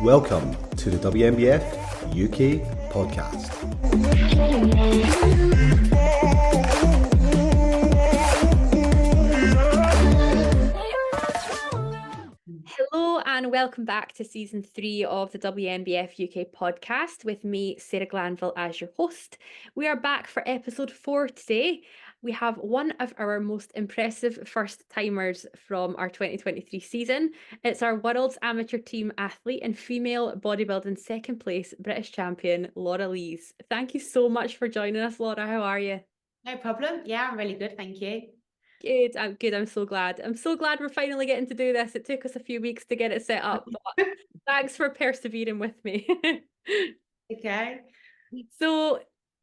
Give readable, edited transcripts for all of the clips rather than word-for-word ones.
Welcome to the WNBF UK podcast. Hello and welcome back to season 3 of the WNBF UK podcast with me, Sarah Glanville, as your host. We are back for episode 4 today. We have one of our most impressive first timers from our 2023 season. It's our world's amateur team athlete and female bodybuilding second place British champion, Laura Lees. Thank you so much for joining us, Laura. How are you? No problem. Yeah, I'm really good. Thank you. Good. I'm good. I'm so glad. I'm so glad we're finally getting to do this. It took us a few weeks to get it set up, but thanks for persevering with me. Okay. So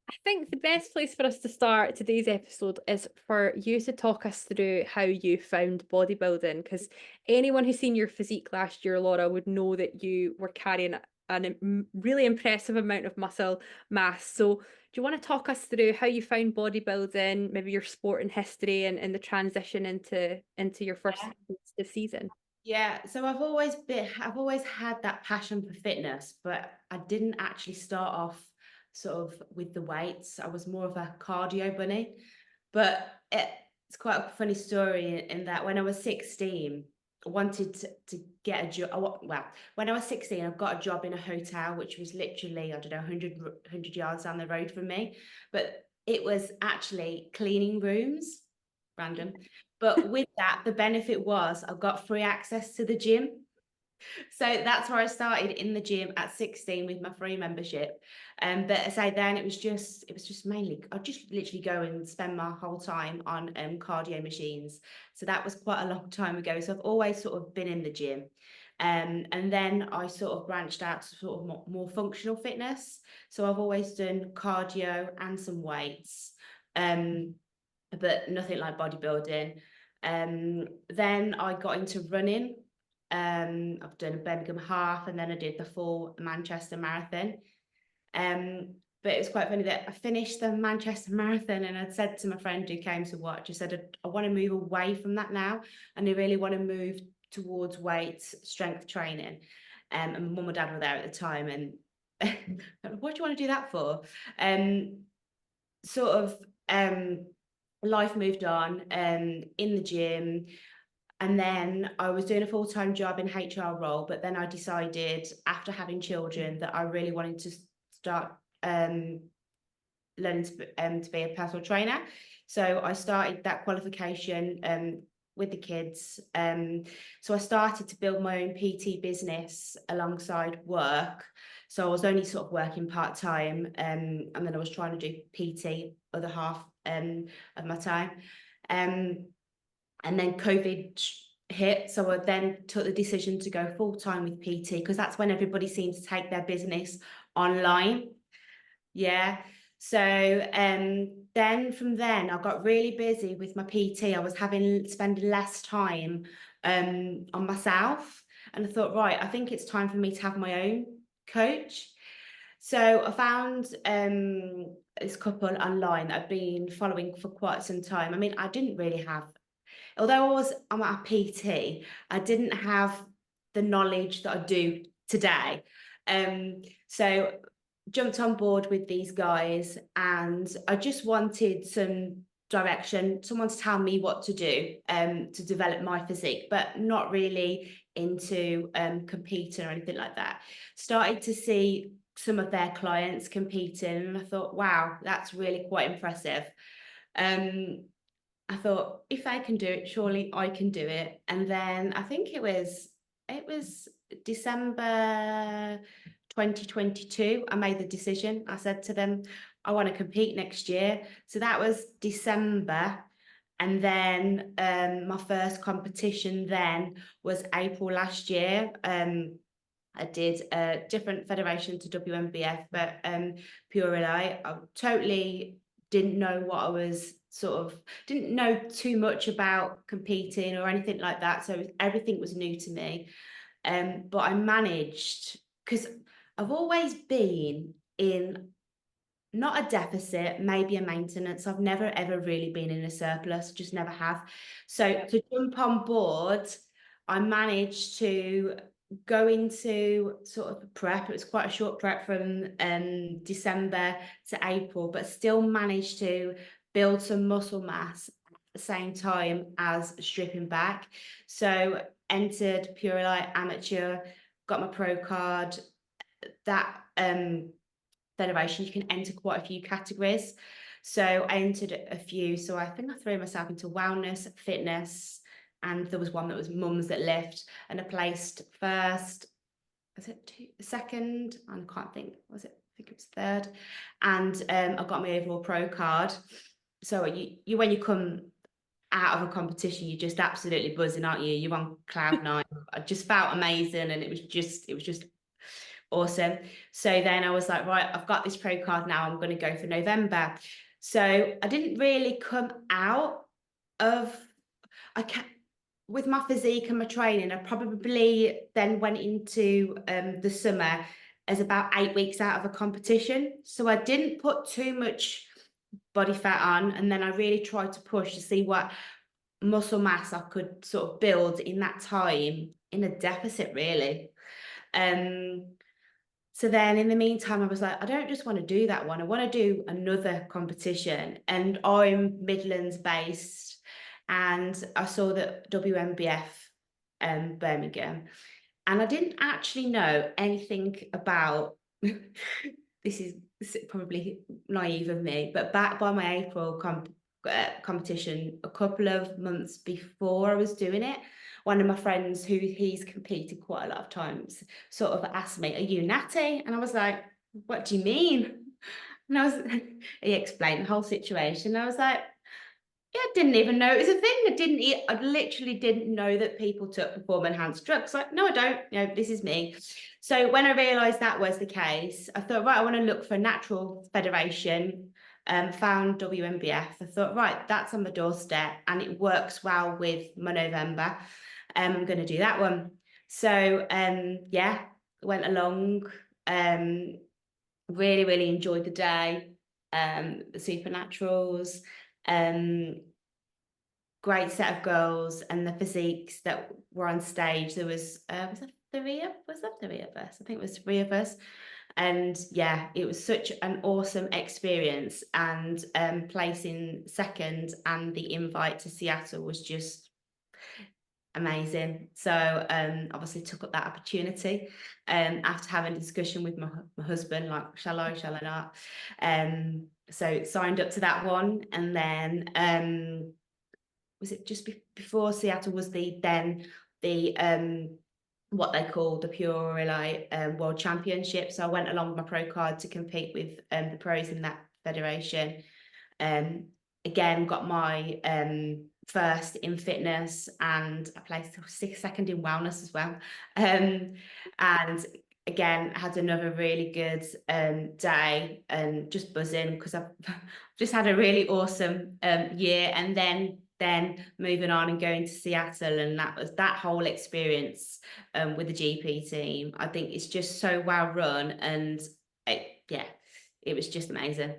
I think the best place for us to start today's episode is for you to talk us through how you found bodybuilding, because anyone who's seen your physique last year, Laura, would know that you were carrying a really impressive amount of muscle mass. So do you want to talk us through how you found bodybuilding, maybe your sport and history and the transition into your first season? Yeah. So I've always had that passion for fitness, but I didn't actually start off sort of with the weights. I was more of a cardio bunny. But it's quite a funny story in that when I was 16, I wanted to get a job. Well, when I was 16, I got a job in a hotel, which was literally, I don't know, 100 yards down the road from me. But it was actually cleaning rooms, random. But with that, the benefit was I got free access to the gym. So that's where I started, in the gym at 16 with my free membership. But I say then it was just mainly, I'd just literally go and spend my whole time on cardio machines. So that was quite a long time ago. So I've always sort of been in the gym. And then I sort of branched out to sort of more functional fitness. So I've always done cardio and some weights, but nothing like bodybuilding. Then I got into running. I've done a Birmingham half, and then I did the full Manchester marathon. But it was quite funny that I finished the Manchester marathon and I'd said to my friend who came to watch, I said, I want to move away from that now. And I really want to move towards weights, strength training. And my mum and dad were there at the time. And what do you want to do that for? Life moved on in the gym. And then I was doing a full-time job in HR role, but then I decided after having children that I really wanted to start learning to be a personal trainer. So I started that qualification with the kids. So I started to build my own PT business alongside work. So I was only sort of working part-time, and then I was trying to do PT other half of my time. And then COVID hit. So I then took the decision to go full-time with PT, because that's when everybody seems to take their business online. Yeah. So then from then I got really busy with my PT. I was spending less time on myself. And I thought, right, I think it's time for me to have my own coach. So I found this couple online that I've been following for quite some time. I mean, I didn't really have, although I'm at a PT, I didn't have the knowledge that I do today. So jumped on board with these guys, and I just wanted some direction, someone to tell me what to do to develop my physique, but not really into competing or anything like that. Started to see some of their clients competing, and I thought, wow, that's really quite impressive. I thought, if I can do it, surely I can do it. And then I think it was December 2022, I made the decision. I said to them, I want to compete next year. So that was December. And then my first competition then was April last year. I did a different federation to WNBF, but Purelite. I totally didn't know what I was didn't know too much about competing or anything like that. So everything was new to me. But I managed, because I've always been in not a deficit, maybe a maintenance. I've never ever really been in a surplus, just never have. So to jump on board, I managed to go into sort of prep. It was quite a short prep from December to April, but still managed to build some muscle mass at the same time as stripping back. So entered Pure Light Amateur, got my pro card. That federation, you can enter quite a few categories. So I entered a few. So I think I threw myself into wellness, fitness, and there was one that was mums that lift, and I placed first. Was it second? I can't think. Was it? I think it was third. And I got my overall pro card. So you when you come out of a competition, you're just absolutely buzzing, aren't you? You're on cloud nine. I just felt amazing, and it was just awesome. So then I was like, right, I've got this pro card now. I'm going to go for November. So I didn't really come out of, I can't, with my physique and my training, I probably then went into the summer as about 8 weeks out of a competition. So I didn't put too much body fat on, and then I really tried to push to see what muscle mass I could sort of build in that time in a deficit, really. So then in the meantime, I was like, I don't just want to do that one. I want to do another competition. And I'm Midlands based. And I saw that WNBF Birmingham. And I didn't actually know anything about this is probably naive of me, but back by my April competition, a couple of months before I was doing it, one of my friends who he's competed quite a lot of times sort of asked me, "Are you natty?" And I was like, "What do you mean?" And he explained the whole situation. I was like, yeah, I didn't even know it was a thing. I literally didn't know that people took perform enhanced drugs. Like, no, I don't. This is me. So when I realised that was the case, I thought, right, I want to look for a natural federation. Found WNBF. I thought, right, that's on the doorstep, and it works well with my November. I'm going to do that one. So yeah, went along. Really, really enjoyed the day. The supernaturals. Great set of girls, and the physiques that were on stage. There was there 3 of us? I think it was 3 of us. And yeah, it was such an awesome experience. And placing second and the invite to Seattle was just amazing. So obviously took up that opportunity after having a discussion with my husband, like, shall I not? So signed up to that one. And then was it just before Seattle was the what they call the Pure Relay World Championship. So I went along with my pro card to compete with the pros in that federation. Again, got my first in fitness, and I placed second in wellness as well. And again, had another really good day, and just buzzing because I've just had a really awesome year. And then moving on and going to Seattle, and that whole experience with the GP team, I think it's just so well run, and it was just amazing.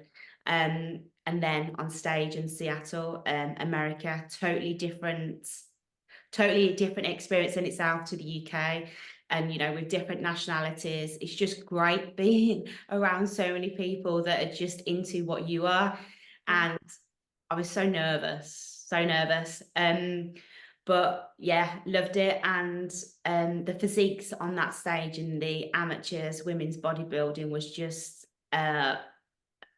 And then on stage in Seattle, America, totally different experience in itself to the UK. And with different nationalities, it's just great being around so many people that are just into what you are. And I was so nervous. But yeah, loved it. And the physiques on that stage in the amateurs women's bodybuilding was just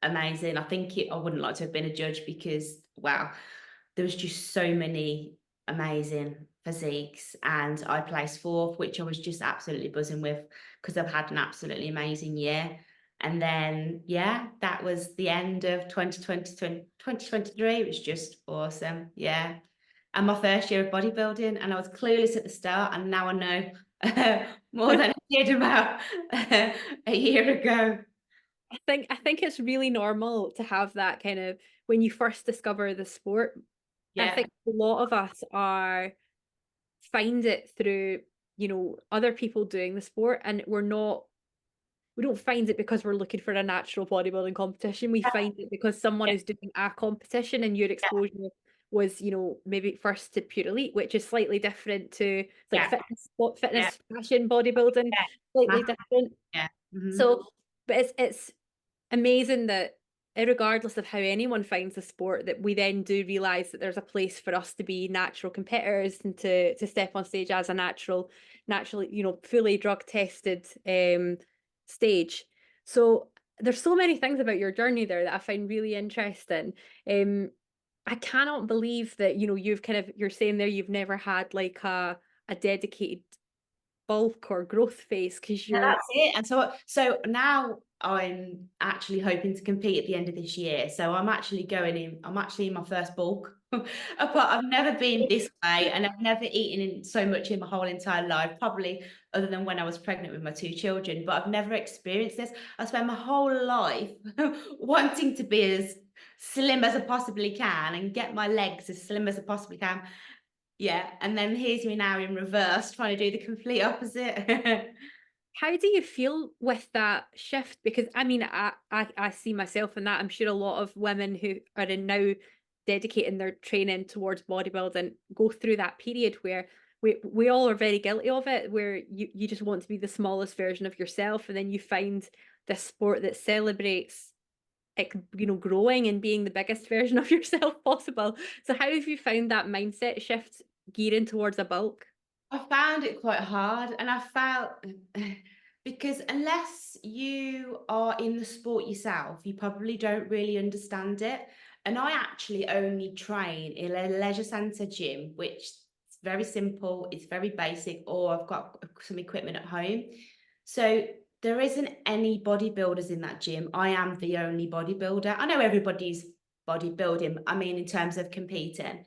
amazing. I think I wouldn't like to have been a judge because, wow, there was just so many amazing physiques, and I placed 4th, which I was just absolutely buzzing with because I've had an absolutely amazing year. And then, yeah, that was the end of 2023. It was just awesome. Yeah. And my first year of bodybuilding, and I was clueless at the start, and now I know more than I did about a year ago. I think it's really normal to have that kind of when you first discover the sport. I think a lot of us find it through, other people doing the sport, and we don't find it because we're looking for a natural bodybuilding competition. We find it because someone is doing a competition, and your exposure was, maybe first to Pure Elite, which is slightly different to it's like Yeah. fitness, fashion, bodybuilding, Yeah. slightly different. Yeah. So, but it's amazing that regardless of how anyone finds the sport, that we then do realize that there's a place for us to be natural competitors and to step on stage as a naturally, fully drug tested stage. So there's so many things about your journey there that I find really interesting. I cannot believe that, you're saying there you've never had like a dedicated bulk or growth phase because Yeah, you're that's it. And so now I'm actually hoping to compete at the end of this year. So I'm actually in my first bulk. But I've never been this way, and I've never eaten so much in my whole entire life, probably other than when I was pregnant with my 2 children. But I've never experienced this. I spent my whole life wanting to be as slim as I possibly can and get my legs as slim as I possibly can. Yeah. And then here's me now in reverse, trying to do the complete opposite. How do you feel with that shift? Because I mean, I see myself in that. I'm sure a lot of women who are in now dedicating their training towards bodybuilding go through that period where we all are very guilty of it, where you just want to be the smallest version of yourself, and then you find this sport that celebrates growing and being the biggest version of yourself possible. So how have you found that mindset shift gearing towards a bulk? I found it quite hard, and I felt because unless you are in the sport yourself, you probably don't really understand it. And I actually only train in a leisure centre gym, which is very simple, it's very basic, or I've got some equipment at home. So there isn't any bodybuilders in that gym. I am the only bodybuilder. I know everybody's bodybuilding, I mean, in terms of competing.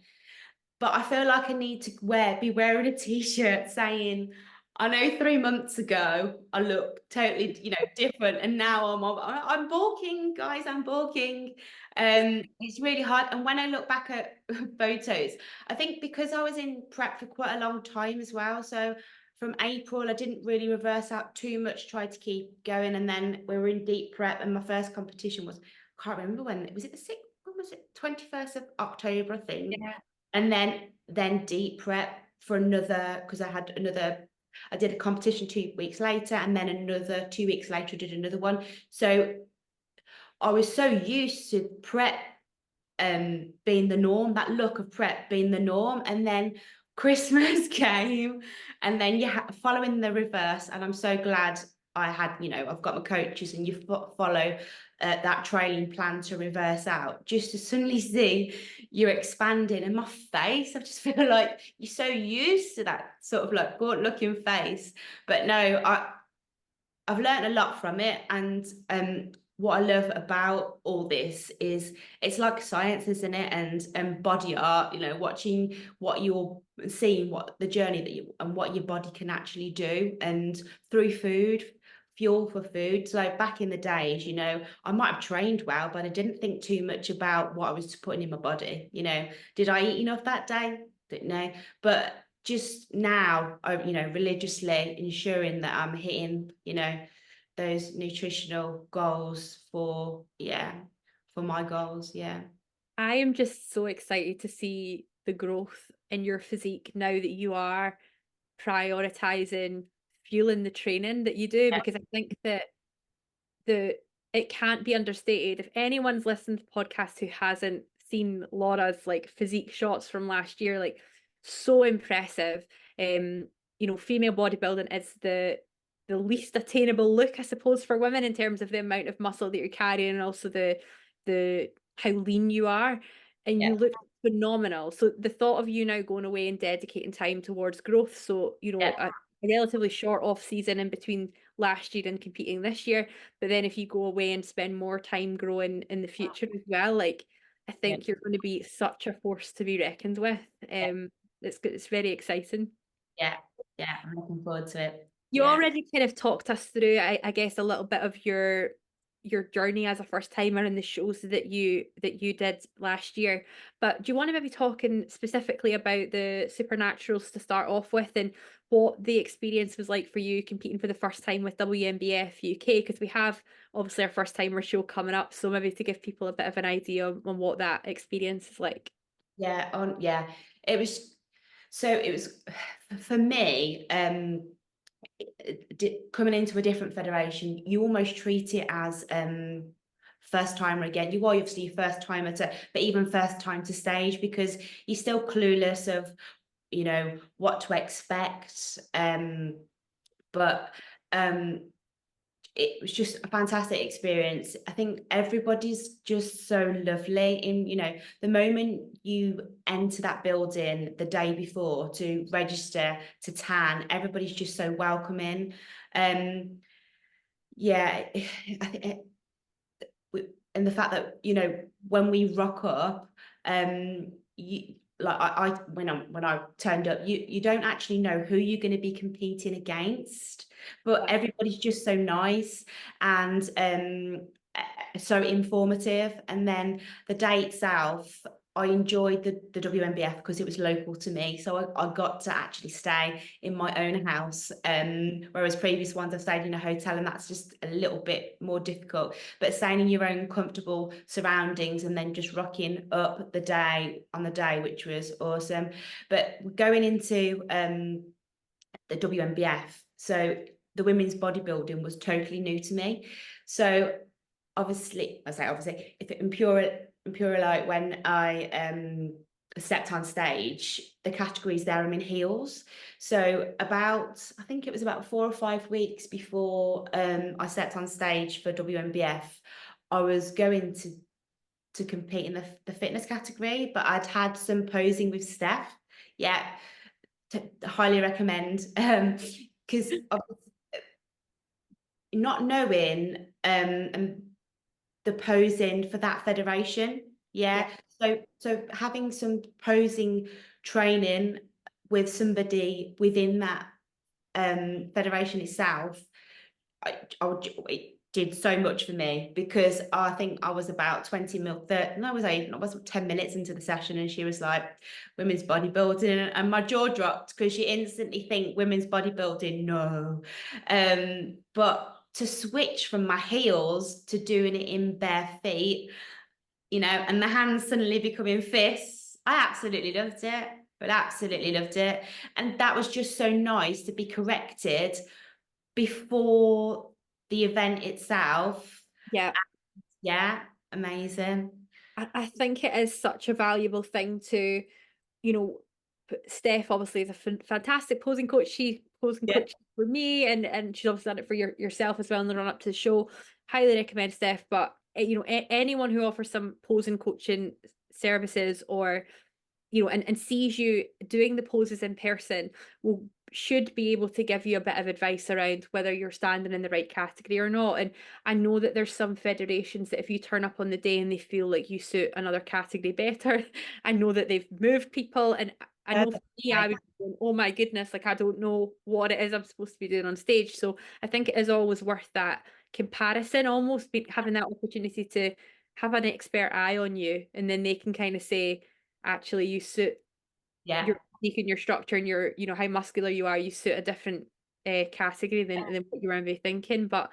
But I feel like I need to be wearing a t-shirt saying, I know 3 months ago I looked totally, different, and now I'm bulking, guys, I'm bulking. It's really hard. And when I look back at photos, I think because I was in prep for quite a long time as well. So from April, I didn't really reverse out too much, tried to keep going. And then we were in deep prep, and my first competition was, I can't remember when, was it the 6th? When was it? 21st of October, I think. Yeah. And then deep prep for another, because I did a competition 2 weeks later, and then another 2 weeks later I did another one. So I was so used to prep being the norm, that look of prep being the norm. And then Christmas came, and then following the reverse. And I'm so glad I had, I've got my coaches, and you follow that training plan to reverse out, just to suddenly see you're expanding. And my face, I just feel like you're so used to that sort of like good looking face. But no, I've learned a lot from it. And what I love about all this is it's like science, isn't it? And body art, watching what you're seeing, what the journey and what your body can actually do, and through food, fuel for food. So back in the days, I might have trained well, but I didn't think too much about what I was putting in my body. Did I eat enough that day? Didn't know. But just now, religiously ensuring that I'm hitting, those nutritional goals for my goals. Yeah. I am just so excited to see the growth in your physique now that you are prioritizing fueling the training that you do, because I think that it can't be understated. If anyone's listened to the podcast who hasn't seen Laura's like physique shots from last year, like so impressive. Female bodybuilding is the least attainable look, I suppose, for women in terms of the amount of muscle that you're carrying, and also the how lean you are, and Yeah. you look phenomenal. So the thought of you now going away and dedicating time towards growth, so a relatively short off season in between last year and competing this year, but then if you go away and spend more time growing in the future as well, like I Yeah. think you're going to be such a force to be reckoned with. It's very exciting. Yeah. Yeah. I'm looking forward to it. You Yeah. already kind of talked us through, I guess, a little bit of your journey as a first timer and the shows that you did last year. But do you want to maybe talking specifically about the Supernaturals to start off with, and what the experience was like for you competing for the first time with WNBF UK? Because we have obviously our first timer show coming up, so maybe to give people a bit of an idea on what that experience is like. Yeah. It was for me, coming into a different federation, you almost treat it as first timer again. You are obviously first timer but even first time to stage, because you're still clueless of, you know, what to expect. But it was just a fantastic experience. I think everybody's just so lovely. In, you know, the moment you enter that building the day before to register to tan, everybody's just so welcoming. Yeah, I think, and the fact that, you know, when we rock up, you, like I when I turned up, you don't actually know who you're going to be competing against, but everybody's just so nice and so informative. And then the day itself, I enjoyed the WNBF because it was local to me, so I got to actually stay in my own house, whereas previous ones I've stayed in a hotel, and that's just a little bit more difficult. But staying in your own comfortable surroundings and then just rocking up the day, which was awesome. But going into the WNBF, so the women's bodybuilding was totally new to me. So obviously, if it impure like when I stepped on stage, the categories there, I'm in heels. So I think it was about 4 or 5 weeks before I stepped on stage for WNBF, I was going to compete in the fitness category, but I'd had some posing with Steph. Yeah, highly recommend, because not knowing and the posing for that federation. Yeah. So having some posing training with somebody within that federation itself, it did so much for me, because I think I was about 20 mil 30, no, I was 10 minutes into the session, and she was like, women's bodybuilding, and my jaw dropped, because you instantly think women's bodybuilding, no. But to switch from my heels to doing it in bare feet, you know, and the hands suddenly becoming fists, I absolutely loved it. But absolutely loved it. And that was just so nice to be corrected before the event itself. Yeah. Yeah, amazing. I think it is such a valuable thing to, you know, Steph obviously is a fantastic posing coach. She posing Yeah. coach for me, and she's obviously done it for yourself as well in the run up to the show. Highly recommend Steph. But you know, anyone who offers some posing coaching services, or you know, and sees you doing the poses in person, should be able to give you a bit of advice around whether you're standing in the right category or not. And I know that there's some federations that if you turn up on the day and they feel like you suit another category better, I know that they've moved people. And I know for me, I would be going, oh my goodness, like I don't know what it is I'm supposed to be doing on stage. So I think it is always worth that comparison, almost having that opportunity to have an expert eye on you, and then they can kind of say, actually you suit Yeah. your physique and your structure and your, you know, how muscular you are, you suit a different category than what you were maybe thinking. But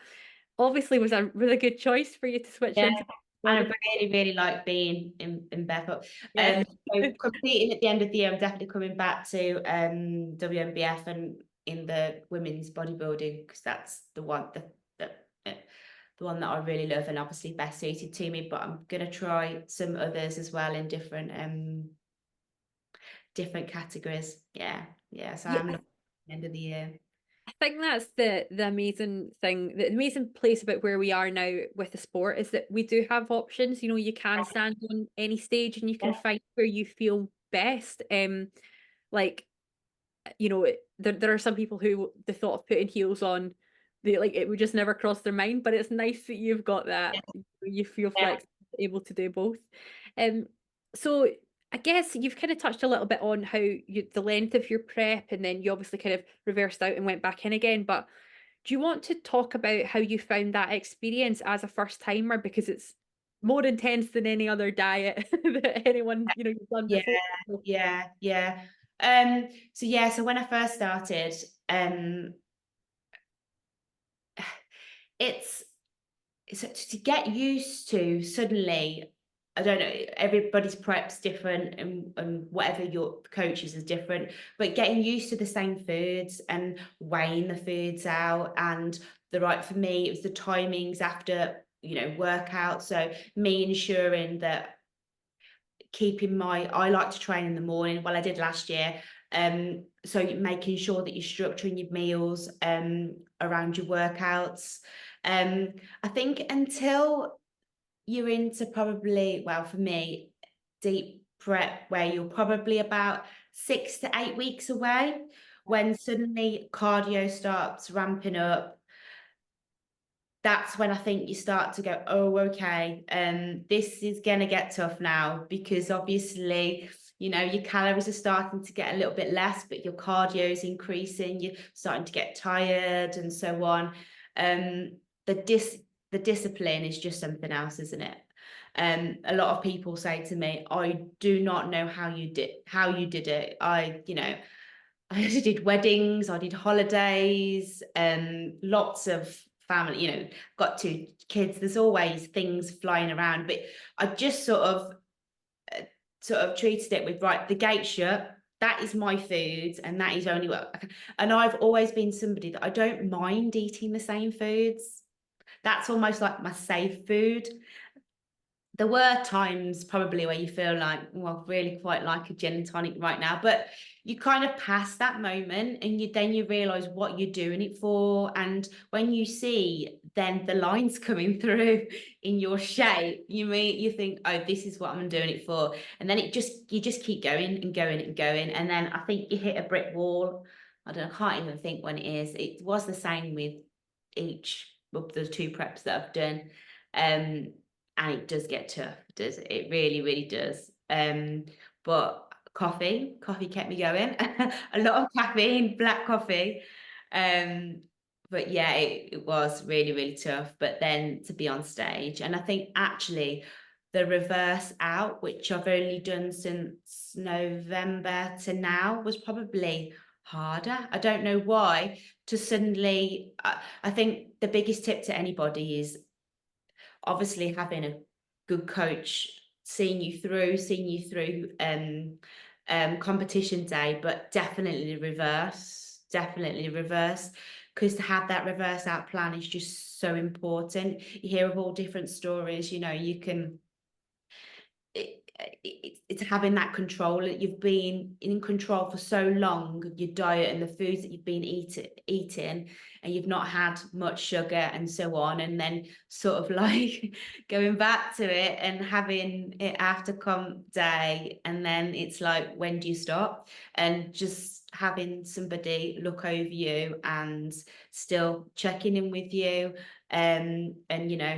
obviously was a really good choice for you to switch Yeah. into And I body. really like being in barefoot. Yeah. So competing at the end of the year, I'm definitely coming back to WNBF and in the women's bodybuilding, because that's the one the one that I really love, and obviously best suited to me. But I'm gonna try some others as well in different categories. Yeah. So Yeah, I'm looking at the end of the year. I think that's the amazing thing, the amazing place about where we are now with the sport, is that we do have options. You know, you can stand on any stage and you can find where you feel best. Like, you know, there are some people who the thought of putting heels on, they like it would just never cross their mind. But it's nice that you've got that. You feel Yeah. flexible, able to do both. Um, so I guess you've kind of touched a little bit on how the length of your prep, and then you obviously kind of reversed out and went back in again. But do you want to talk about how you found that experience as a first timer, because it's more intense than any other diet that anyone, you know, you've done Yeah, before? yeah. So when I first started, it's to get used to suddenly I don't know, everybody's prep's different, and whatever your coaches is different, but getting used to the same foods and weighing the foods out, and for me, it was the timings after, workout. So me ensuring that I like to train in the morning. Well, I did last year. So making sure that you're structuring your meals around your workouts. I think until you're into probably, well, for me, deep prep, where you're probably about 6 to 8 weeks away, when suddenly cardio starts ramping up. That's when I think you start to go, oh, okay, this is gonna get tough now, because obviously, your calories are starting to get a little bit less, but your cardio is increasing, you're starting to get tired and so on. The discipline is just something else, isn't it? A lot of people say to me, I do not know how you did it. I did weddings, I did holidays, lots of family, got 2 kids. There's always things flying around, but I just sort of treated it with, right, the gate shut. That is my food, and that is only what. And I've always been somebody that I don't mind eating the same foods. That's almost like my safe food. There were times probably where you feel like, well, I really quite like a gin and tonic right now, but you kind of pass that moment, and you realize what you're doing it for. And when you see then the lines coming through in your shape, you think, oh, this is what I'm doing it for. And then you just keep going and going and going. And then I think you hit a brick wall. I can't even think when it is. It was the same with each of the 2 preps that I've done. And it does get tough, does it? It really, really does. But coffee kept me going. A lot of caffeine, black coffee. But yeah, it was really, really tough. But then to be on stage, and I think actually the reverse out, which I've only done since November to now, was probably harder. I don't know why. To suddenly, I think the biggest tip to anybody is obviously having a good coach seeing you through competition day, but definitely reverse, because to have that reverse out plan is just so important. You hear of all different stories, you can it's having that control. You've been in control for so long, your diet and the foods that you've been eating, and you've not had much sugar and so on, and then sort of like going back to it and having it after comp day, and then it's like, when do you stop? And just having somebody look over you and still checking in with you, and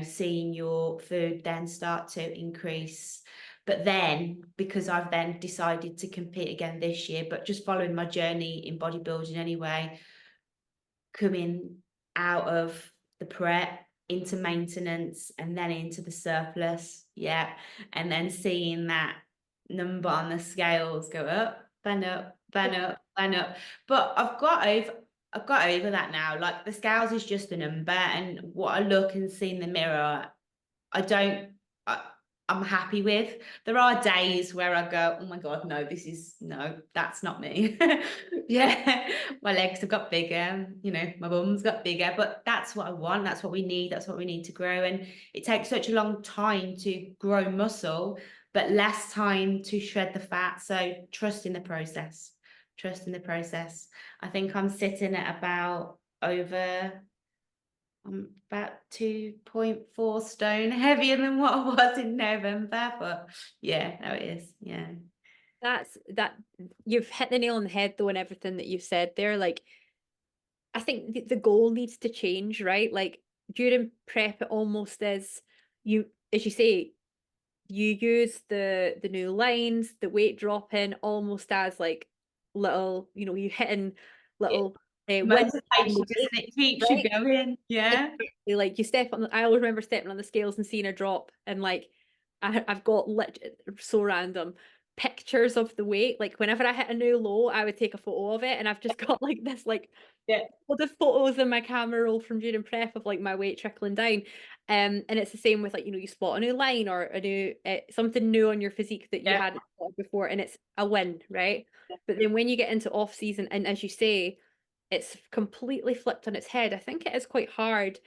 seeing your food then start to increase. But then, because I've then decided to compete again this year, but just following my journey in bodybuilding anyway, coming out of the prep into maintenance and then into the surplus, and then seeing that number on the scales go up and up and up and up. But I've got over that now. Like, the scales is just a number, and what I look and see in the mirror, I'm happy with. There are days where I go, oh my God, no, that's not me. Yeah, my legs have got bigger, my bum's got bigger, but that's what I want. That's what we need. That's what we need to grow. And it takes such a long time to grow muscle, but less time to shred the fat. So trust in the process. Trust in the process. I think I'm sitting at about 2.4 stone heavier than what I was in November, but yeah, no, it is. Yeah. That you've hit the nail on the head though, and everything that you've said there. Like, I think the goal needs to change, right? Like, during prep, it almost is, as you say, you use the new lines, the weight dropping, almost as like little, you hitting little wins Motivates in you, the doesn't week, it? Keeps you right? going. Yeah. Exactly. Like, you step on I always remember stepping on the scales and seeing a drop, and like I've got so random, pictures of the weight. Like whenever I hit a new low, I would take a photo of it, and I've just got like this like Yeah. all the photos in my camera roll from during prep of like my weight trickling down. And it's the same with like, you spot a new line or a new something new on your physique that you Yeah. hadn't spotted before, and it's a win, right? But then when you get into off season, and as you say, it's completely flipped on its head. I think it is quite hard.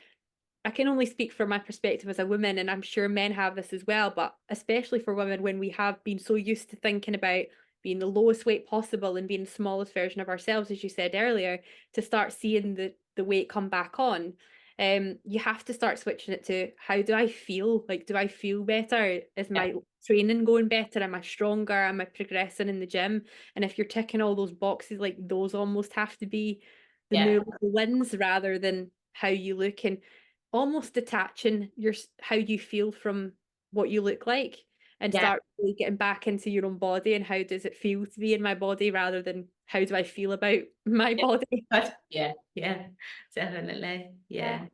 I can only speak from my perspective as a woman, and I'm sure men have this as well, but especially for women, when we have been so used to thinking about being the lowest weight possible and being the smallest version of ourselves, as you said earlier, to start seeing the weight come back on, you have to start switching it to, how do I feel? Like, do I feel better? Is my training going better? Am I stronger? Am I progressing in the gym? And if you're ticking all those boxes, like those almost have to be the Yeah. new wins rather than how you look, and almost detaching how you feel from what you look like, and Yeah. start really getting back into your own body and how does it feel to be in my body rather than how do I feel about my body. Yeah. Yeah. Definitely. Yeah. Yeah.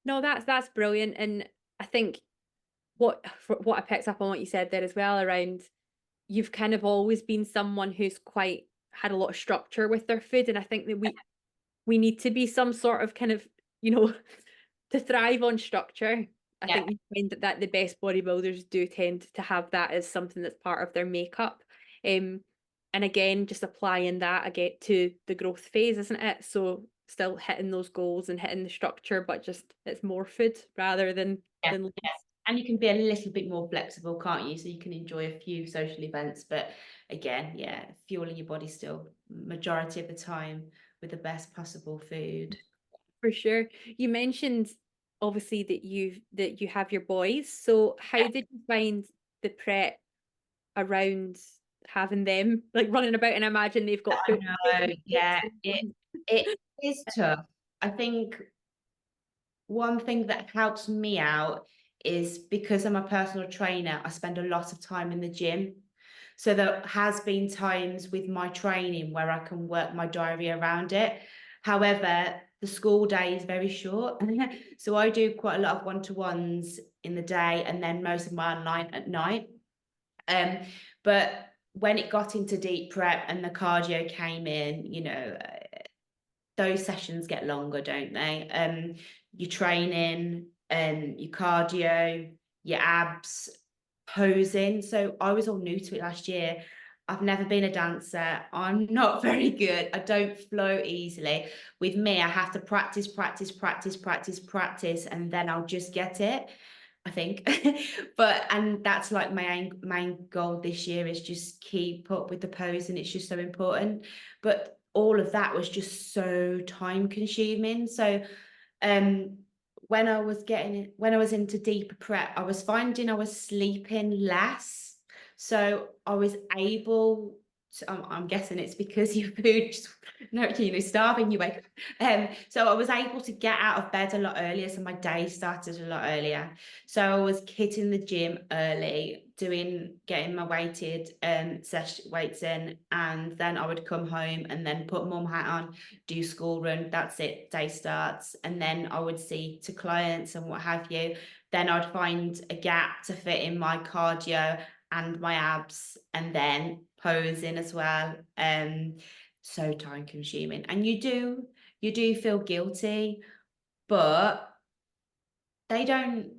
No, that's brilliant. And I think what I picked up on what you said there as well, around you've kind of always been someone who's quite had a lot of structure with their food, and I think that we need to be some sort of kind of, you know, to thrive on structure. I Yeah. think you find that the best bodybuilders do tend to have that as something that's part of their makeup. Um, and again, just applying that again to the growth phase, isn't it? So still hitting those goals and hitting the structure, but just it's more food rather than Yeah. less. And you can be a little bit more flexible, can't you? So you can enjoy a few social events, but again, yeah, fueling your body still majority of the time with the best possible food. For sure. You mentioned obviously that you have your boys. So how did you find the prep around having them like running about? And I imagine they've got food. No, yeah, it is tough. I think one thing that helps me out is because I'm a personal trainer, I spend a lot of time in the gym. So there has been times with my training where I can work my diary around it. However, the school day is very short. So I do quite a lot of one-to-ones in the day and then most of my online at night. But when it got into deep prep and the cardio came in, those sessions get longer, don't they? Your training, your cardio, your abs, posing. So I was all new to it last year. I've never been a dancer. I'm not very good. I don't flow easily. With me, I have to practice, practice, practice, practice, practice, and then I'll just get it, I think. And that's like my main goal this year, is just keep up with the pose, and it's just so important. But all of that was just so time consuming. So when I was into deeper prep, I was finding I was sleeping less. So I was able to, I'm guessing it's because your food just, no, starving you wake up. So I was able to get out of bed a lot earlier. So my day started a lot earlier. So I was hitting the gym early, getting my weighted weights in, and then I would come home and then put mum hat on, do school run. That's it, day starts. And then I would see to clients and what have you. Then I'd find a gap to fit in my cardio and my abs, and then posing as well. So time consuming, and you do feel guilty, but they don't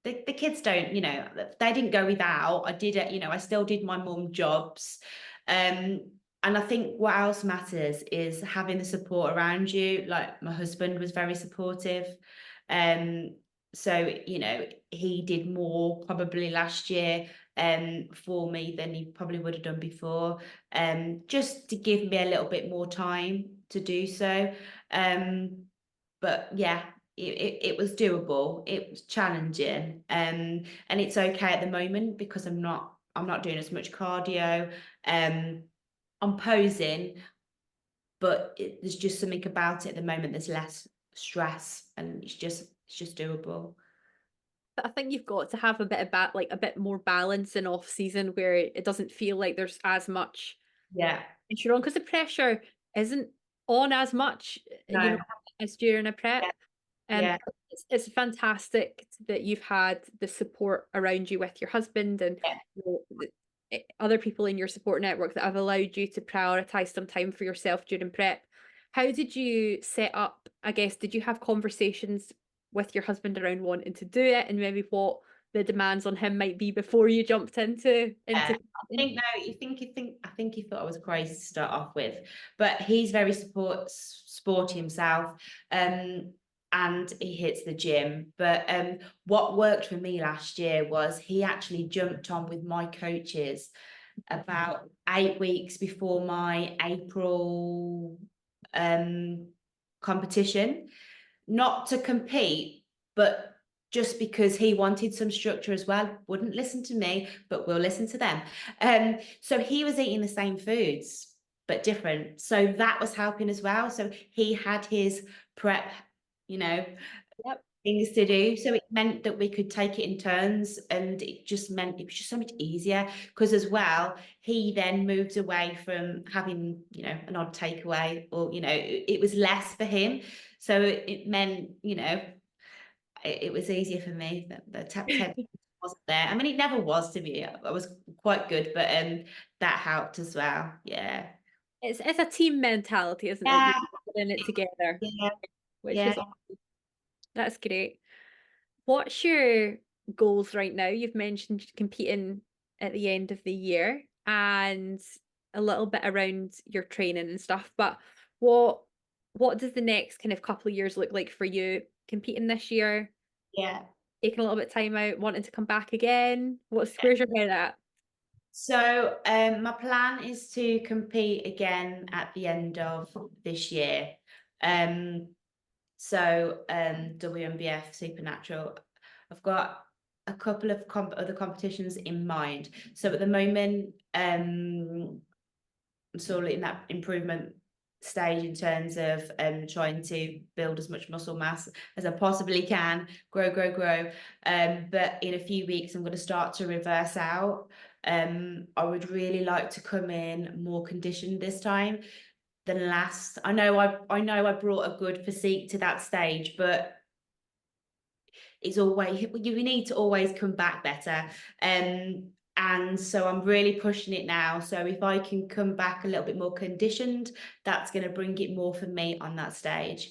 the kids don't, they didn't go without. I did it, I still did my mum jobs. And I think what else matters is having the support around you. Like my husband was very supportive. So, he did more probably last year for me than he probably would have done before. Just to give me a little bit more time to do so. But yeah, it was doable. It was challenging, and it's okay at the moment because I'm not doing as much cardio. I'm posing, but there's just something about it at the moment. There's less stress, and it's just doable. I think you've got to have a bit of like a bit more balance in off season where it doesn't feel like there's as much Yeah. pressure on, because the pressure isn't on as much, No. as during a Yeah. prep. Yeah. It's fantastic that you've had the support around you with your husband, and Yeah. you know, other people in your support network that have allowed you to prioritize some time for yourself during prep. How did you set up, I guess, did you have conversations with your husband around wanting to do it, and maybe what the demands on him might be before you jumped into Yeah. I competing? think no, I think he thought I was crazy to start off with, but he's very sporty himself, and he hits the gym. But what worked for me last year was he actually jumped on with my coaches about 8 weeks before my April competition, not to compete, but just because he wanted some structure as well. Wouldn't listen to me, but will listen to them. So he was eating the same foods but different, so that was helping as well. So he had his prep, you know, Yep. things to do, so it meant that we could take it in turns, and it just meant it was just so much easier, because as well he then moved away from having, you know, an odd takeaway, or, you know, it was less for him, so it meant, you know, it was easier for me. The tap wasn't there. I mean, it never was, to be. I was quite good, but that helped as well. Yeah. It's a team mentality, isn't it? Yeah. You're in it together, Yeah. which Yeah. is that's great. What's your goals right now? You've mentioned competing at the end of the year and a little bit around your training and stuff, but what what does the next kind of couple of years look like for you? Competing this year, Yeah. taking a little bit of time out, wanting to come back again? Where's your head at? So my plan is to compete again at the end of this year. Um, WNBF Supernatural. I've got a couple of other competitions in mind. So at the moment, I'm sort of in that improvement stage in terms of trying to build as much muscle mass as I possibly can, grow. But in a few weeks, I'm going to start to reverse out. I would really like to come in more conditioned this time than last. I know I brought a good physique to that stage, but it's always, you need to always come back better. And so I'm really pushing it now. So if I can come back a little bit more conditioned, that's going to bring it more for me on that stage.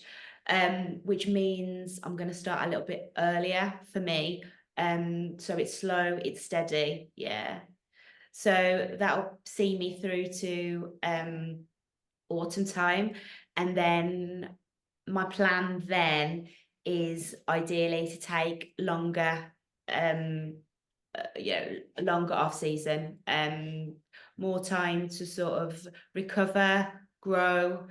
Which means I'm going to start a little bit earlier for me. So it's slow, it's steady. Yeah. So that'll see me through to autumn time. And then my plan then is ideally to take longer, longer off season, more time to sort of recover, grow,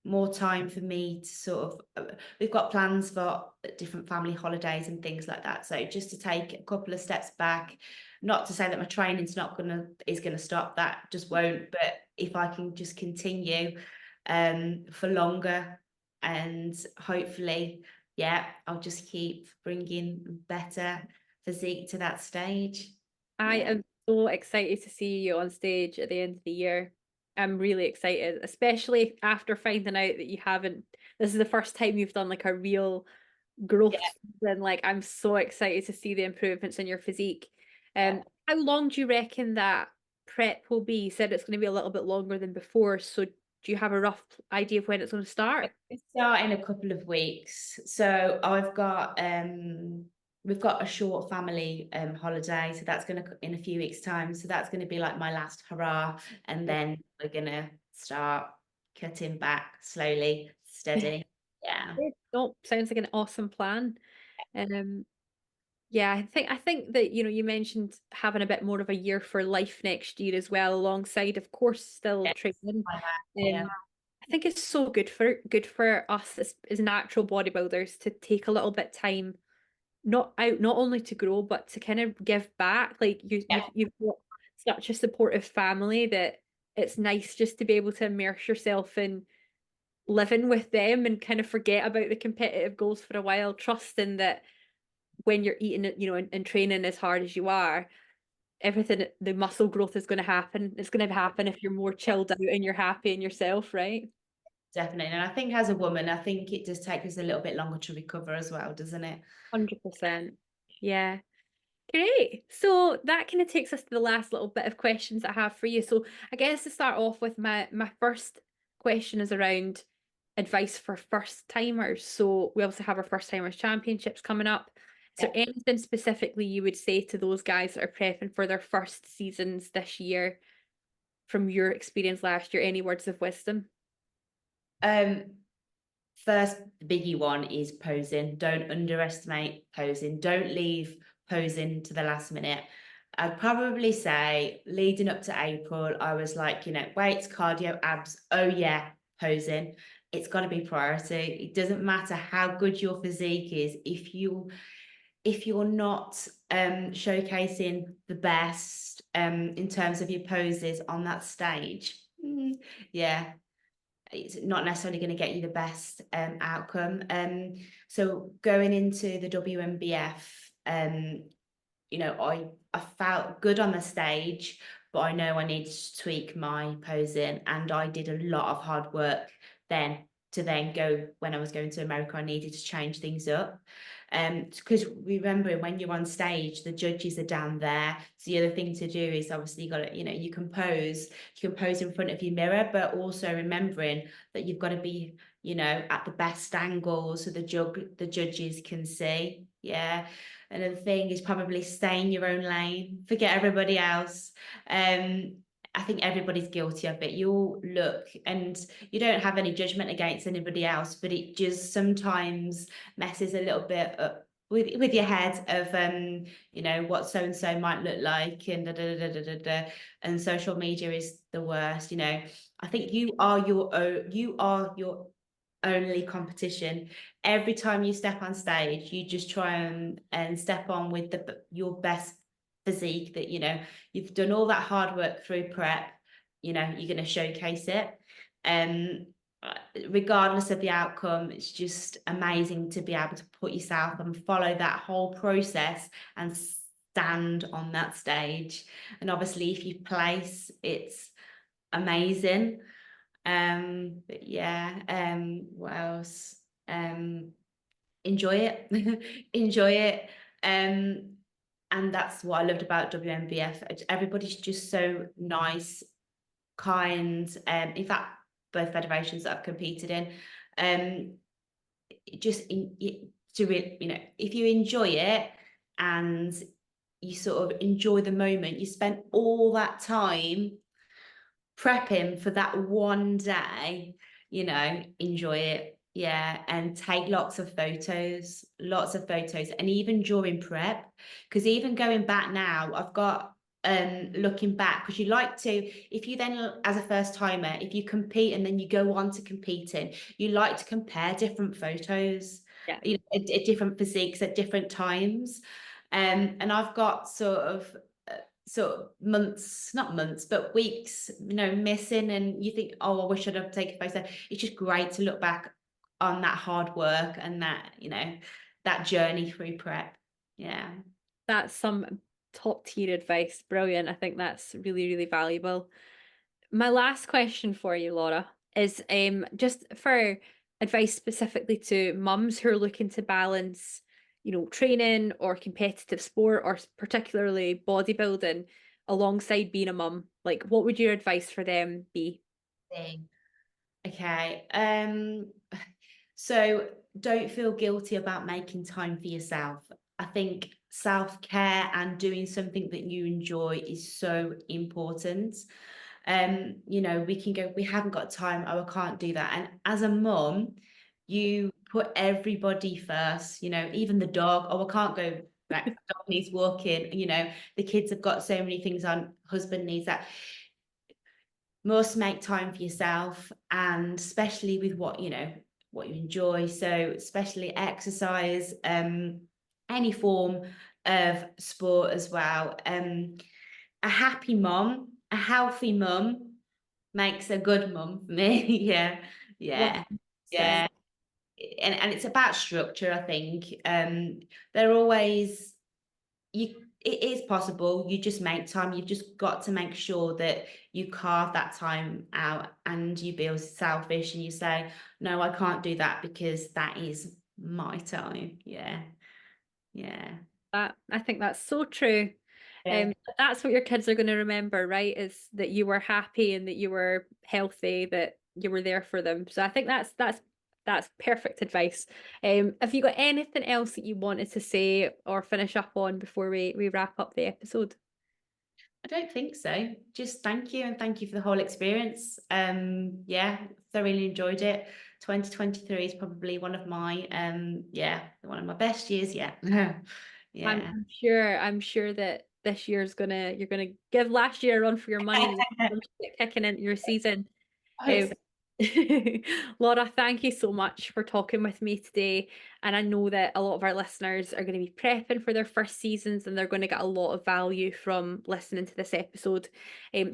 more time for me to sort of, we've got plans for different family holidays and things like that. So just to take a couple of steps back, not to say that my training's is gonna stop, that just won't, but if I can just continue for longer, and hopefully, yeah, I'll just keep bringing better physique to that stage. I Yeah. am so excited to see you on stage at the end of the year. I'm really excited, especially after finding out that you haven't, this is the first time you've done like a real growth Yeah. season. Like, I'm so excited to see the improvements in your physique. Yeah. How long do you reckon that prep will be? You said it's going to be a little bit longer than before. So do you have a rough idea of when it's going to start? We start in a couple of weeks. So we've got a short family holiday, so that's gonna in a few weeks' time. So that's gonna be like my last hurrah. And then we're gonna start cutting back slowly, steady. Yeah. No, sounds like an awesome plan. Um, yeah, I think that, you mentioned having a bit more of a year for life next year as well, alongside, of course, still Yes, training. yeah. I think it's so good for us as natural bodybuilders to take a little bit time, not only to grow, but to kind of give back. Like you've got such a supportive family that it's nice just to be able to immerse yourself in living with them and kind of forget about the competitive goals for a while, trusting that when you're eating it, and training as hard as you are, everything, the muscle growth is going to happen. It's going to happen if you're more chilled out and you're happy in yourself, right? Definitely. And I think as a woman, I think it does take us a little bit longer to recover as well, doesn't it? 100%. Yeah. Great. So that kind of takes us to the last little bit of questions I have for you. So I guess to start off with, my first question is around advice for first timers. So we also have our first timers championships coming up. Is there anything specifically you would say to those guys that are prepping for their first seasons this year from your experience last year? Any words of wisdom? First, the biggie one is posing. Don't underestimate posing. Don't leave posing to the last minute. I'd probably say leading up to April, I was like, weights, cardio, abs. Oh yeah, posing. It's got to be priority. It doesn't matter how good your physique is if you're not showcasing the best in terms of your poses on that stage. Yeah, it's not necessarily going to get you the best outcome. So going into the WNBF, I felt good on the stage, but I know I needed to tweak my posing, and I did a lot of hard work then to then go when I was going to America. I needed to change things up. Because remember, when you're on stage, the judges are down there. So the other thing to do is obviously you got to, you can pose in front of your mirror, but also remembering that you've got to be, at the best angle so the judges can see. Yeah. Another thing is probably stay in your own lane, forget everybody else. I think everybody's guilty of it. You all look, and you don't have any judgment against anybody else, but it just sometimes messes a little bit up with your head of what so and so might look like, and and social media is the worst. I think you are your only competition. Every time you step on stage, you just try and step on with your best physique that you've done all that hard work through prep. You're going to showcase it, regardless of the outcome. It's just amazing to be able to put yourself and follow that whole process and stand on that stage. And obviously if you place, it's amazing. But yeah, what else? Enjoy it. Enjoy it. And that's what I loved about WNBF. Everybody's just so nice, kind. In fact, both federations that I've competed in, if you enjoy it and you sort of enjoy the moment, you spend all that time prepping for that one day, enjoy it. Yeah, and take lots of photos, and even during prep, because even going back now, I've got looking back, because you like to, if you then as a first timer, if you compete and then you go on to competing, you like to compare different photos, at different physiques at different times, and I've got sort of months, not months, but weeks, missing, and you think, oh, I wish I'd have taken a photo. It's just great to look back on that hard work and that, that journey through prep. Yeah. That's some top tier advice. Brilliant. I think that's really, really valuable. My last question for you, Laura, is just for advice specifically to mums who are looking to balance, training or competitive sport, or particularly bodybuilding, alongside being a mum. Like, what would your advice for them be? Okay. So don't feel guilty about making time for yourself. I think self-care and doing something that you enjoy is so important. We can go, we haven't got time, oh, I can't do that. And as a mum, you put everybody first, even the dog, oh, I can't go, like, dog needs walking, the kids have got so many things on, husband needs that. Must make time for yourself, and especially with what you enjoy. So especially exercise, any form of sport as well. A happy mum, a healthy mum makes a good mum for me. Yeah, yeah, 100%. yeah. And it's about structure, I think. They're always, it is possible. You just make time. You've just got to make sure that you carve that time out, and you be selfish and you say, no, I can't do that because that is my time. Yeah. Yeah. that. I think that's so true. Yeah. That's what your kids are going to remember, right? Is that you were happy and that you were healthy, that you were there for them. So I think that's perfect advice. Have you got anything else that you wanted to say or finish up on before we wrap up the episode? I don't think so. Just thank you, and thank you for the whole experience. Yeah, thoroughly enjoyed it. 2023 is probably one of my one of my best years yet. Yeah. I'm sure that this year's you're gonna give last year a run for your money and get kicking into your season. Um, Laura, thank you so much for talking with me today. And I know that a lot of our listeners are going to be prepping for their first seasons and they're going to get a lot of value from listening to this episode.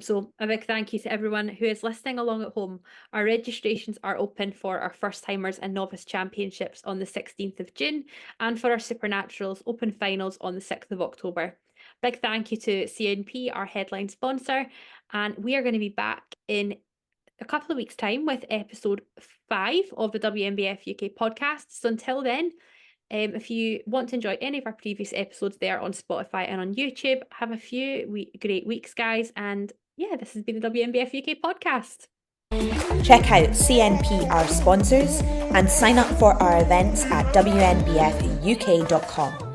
So a big thank you to everyone who is listening along at home. Our registrations are open for our first timers and novice championships on the 16th of June and for our Supernaturals open finals on the 6th of October. Big thank you to CNP, our headline sponsor. And we are going to be back in a couple of weeks' time with episode 5 of the WNBF UK podcast. So until then, if you want to enjoy any of our previous episodes, there on Spotify and on YouTube. Have a few great weeks, guys. And yeah, this has been the WNBF UK podcast. Check out CNP, our sponsors, and sign up for our events at WNBFUK.com.